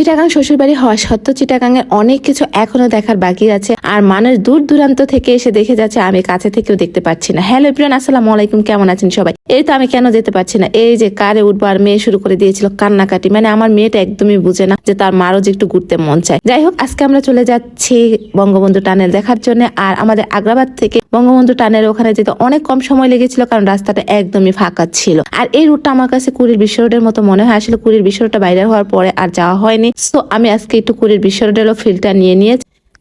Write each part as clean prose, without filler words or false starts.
চিটাগাং শ্বশুরবাড়ি হওয়া সত্ত্বেও চিটাগাংয়ের অনেক কিছু এখনো দেখার বাকি আছে, আর মানুষ দূর দূরান্ত থেকে এসে দেখে যাচ্ছে, আমি কাছে থেকেও দেখতে পাচ্ছি না। হ্যালো এভরিওয়ান, আসসালামু আলাইকুম, কেমন আছেন সবাই? এই তো আমি কেন যেতে পারছি না, এই যে কারে উঠবো আর মেয়ে শুরু করে দিয়েছিল কান্নাকাটি। মানে আমার মেয়েটা একদমই বুঝে না যে তার মারও যে একটু ঘুরতে মন চায়। যাই হোক, আজকে আমরা চলে যাচ্ছি বঙ্গবন্ধু টানেল দেখার জন্য। আর আমাদের আগ্রাবাদ থেকে বঙ্গবন্ধু টানেল ওখানে যেতে অনেক কম সময় লেগেছিল, কারণ রাস্তাটা একদমই ফাঁকা ছিল। আর এই রুটটা আমার কাছে কুড়ির বিশ্ব রোডের মতো মনে হয়। আসলে কুড়ির বিশ্ব রোডটা বাইরে হওয়ার পরে আর যাওয়া হয়নি, তো আমি আজকে একটু কুড়ির বিশ্ব রোডের ফিল্ডটা নিয়ে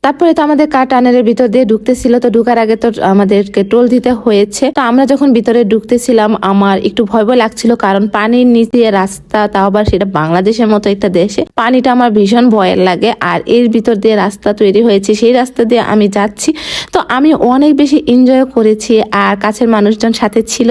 তারপরে তো আমাদের কার টানেলের ভিতর দিয়ে ঢুকতেছিল। তো ঢুকার আগে তো আমাদেরকে টোল দিতে হয়েছে। তো আমরা যখন ভিতরে ঢুকতেছিলাম আমার একটু ভয় ভয় লাগছিল, কারণ পানির নিচে রাস্তা, তাও আবার সেটা বাংলাদেশের মতো একটা দেশে, পানিটা আমার ভীষণ ভয়ের লাগে। আর এর ভিতর দিয়ে রাস্তা তৈরি হয়েছে, সেই রাস্তা দিয়ে আমি যাচ্ছি। তো আমি অনেক বেশি এনজয় করেছি, আর কাছের মানুষজন সাথে ছিল,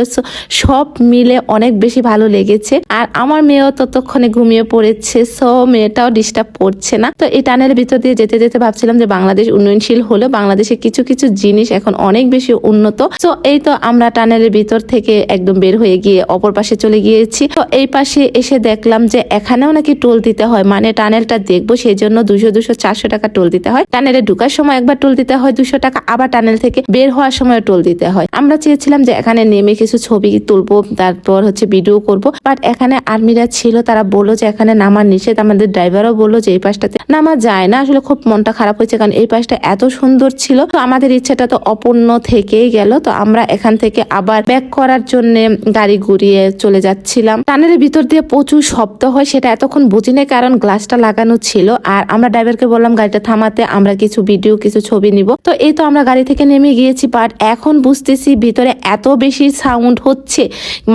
সব মিলে অনেক বেশি ভালো লেগেছে। আর আমার মেয়েও ততক্ষণে ঘুমিয়ে পড়েছে, সো মেয়েটাও ডিস্টার্ব করছে না। তো এই টানেলের ভিতর দিয়ে যেতে যেতে ভাবছিলাম যে বাংলাদেশ উন্নয়নশীল হলো, বাংলাদেশে কিছু কিছু জিনিস এখন অনেক বেশি উন্নত। তো এই তো আমরা টানেলের ভিতর থেকে একদম বের হয়ে গিয়ে অপর পাশে চলে গিয়েছি। তো এই পাশে এসে দেখলাম যে এখানেও নাকি টোল দিতে হয়, মানে টানেলটা দেখবো সেই জন্য 200-400 টাকা টোল দিতে হয়। টানেলে ঢুকার সময় একবার টোল দিতে হয় 200 টাকা, আবার টানেল থেকে বের হওয়ার সময় টোল দিতে হয়। আমরা চেয়েছিলাম যে এখানে নেমে কিছু ছবি তুলবো, তারপর ভিডিও করব, বাট এখানে আর্মিরা ছিল, তারা বললো যে এখানে নামার নিষেধ। আমাদের ড্রাইভারও বললো যে এই পাশটাতে নামা যায় না। আসলে খুব মনটা খারাপ হয়েছে, কারণ এই পাশটা এত সুন্দর ছিল। তো আমাদের ইচ্ছাটা তো অপূর্ণ থেকেই গেল। তো আমরা এখান থেকে আবার ব্যাক করার জন্য গাড়ি ঘুরিয়ে চলে যাচ্ছিলাম। টানেলের ভিতর দিয়ে প্রচুর শব্দ হয়, সেটা এতক্ষণ বুঝি নাই, কারণ গ্লাসটা লাগানো ছিল। আর আমরা ড্রাইভারকে বললাম গাড়িটা থামাতে, আমরা কিছু ভিডিও কিছু ছবি নিব। তো এই তো আমরা গাড়ি থেকে নেমে গিয়েছি, বাট এখন বুঝতেছি ভিতরে এত বেশি সাউন্ড হচ্ছে,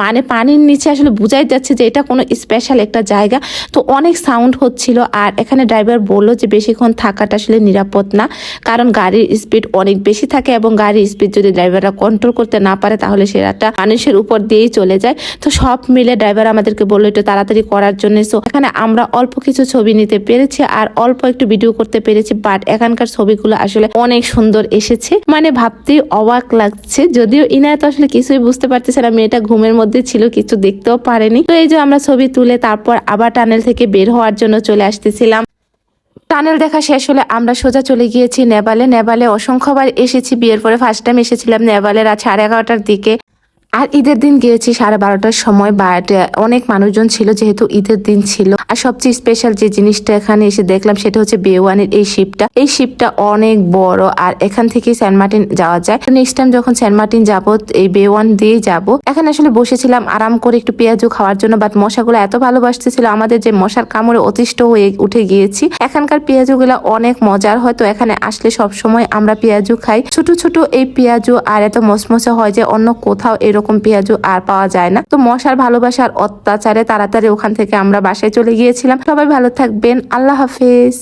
মানে পানির নিচে আসলে বুঝাই যাচ্ছে যে এটা কোনো স্পেশাল একটা জায়গা। তো অনেক সাউন্ড হচ্ছিল। আর এখানে ড্রাইভার বললো যে বেশিক্ষণ থাকাটা আসলে নিরাপদ না, কারণ গাড়ির স্পিড অনেক বেশি থাকে, এবং গাড়ির স্পিড যদি ড্রাইভাররা কন্ট্রোল করতে না পারে তাহলে সেটা মানুষের উপর দিয়েই চলে যায়। তো সব মিলে ড্রাইভার আমাদেরকে বললো একটু তাড়াতাড়ি করার জন্য। সো এখানে আমরা অল্প কিছু ছবি নিতে পেরেছি আর অল্প একটু ভিডিও করতে পেরেছি, বাট এখানকার ছবিগুলো আসলে অনেক সুন্দর এসেছে, মানে ভাবতেই অবাক লাগছে। যদিও ইনায়ত আসলে কিছুই বুঝতে পারতেছে না, মেয়েটা ঘুমের মধ্যে ছিল, কিছু দেখতেও পারেনি। তো এই যে আমরা ছবি তুলে তারপর আবার টানেল থেকে বের হওয়ার জন্য চলে আসতেছিলাম। টানেল দেখা শেষ হলে আমরা সোজা চলে গিয়েছি নেপালে অসংখ্যবার এসেছি, বিয়ের পরে ফার্স্ট টাইম এসেছিলাম নেপালে রাত 11:30টার দিকে। আর ঈদের দিন গিয়েছি 12:30টার সময়, বাট অনেক মানুষজন ছিল যেহেতু ঈদের দিন ছিল। আর সবচেয়ে স্পেশাল যে জিনিসটা এখানে এসে দেখলাম সেটা হচ্ছে বেওয়ানের এই শিপটা অনেক বড়, আর এখান থেকে সেন্ট মার্টিন যাওয়া যায়। নেক্সট টাইম যখন সেন্ট মার্টিন যাবো এই বেওয়ান দিয়েই যাবো। এখানে আসলে বসেছিলাম আরাম করে একটু পেঁয়াজু খাওয়ার জন্য, বাট মশাগুলো এত ভালোবাসতেছিল আমাদের যে মশার কামড়ে অতিষ্ঠ হয়ে উঠে গিয়েছি। এখানকার পেঁয়াজুগুলা অনেক মজার হয়, তো এখানে আসলে সব সময় আমরা পেঁয়াজু খাই। ছোট ছোট এই পেঁয়াজু আর এত মসমসে হয় যে অন্য কোথাও এরকম পেঁয়াজু আর পাওয়া যায় না। তো মশার ভালোবাসার অত্যাচারে তাড়াতাড়ি ওখান থেকে আমরা বাসায় চলে গিয়েছিলাম। সবাই ভালো থাকবেন, আল্লাহ হাফেজ।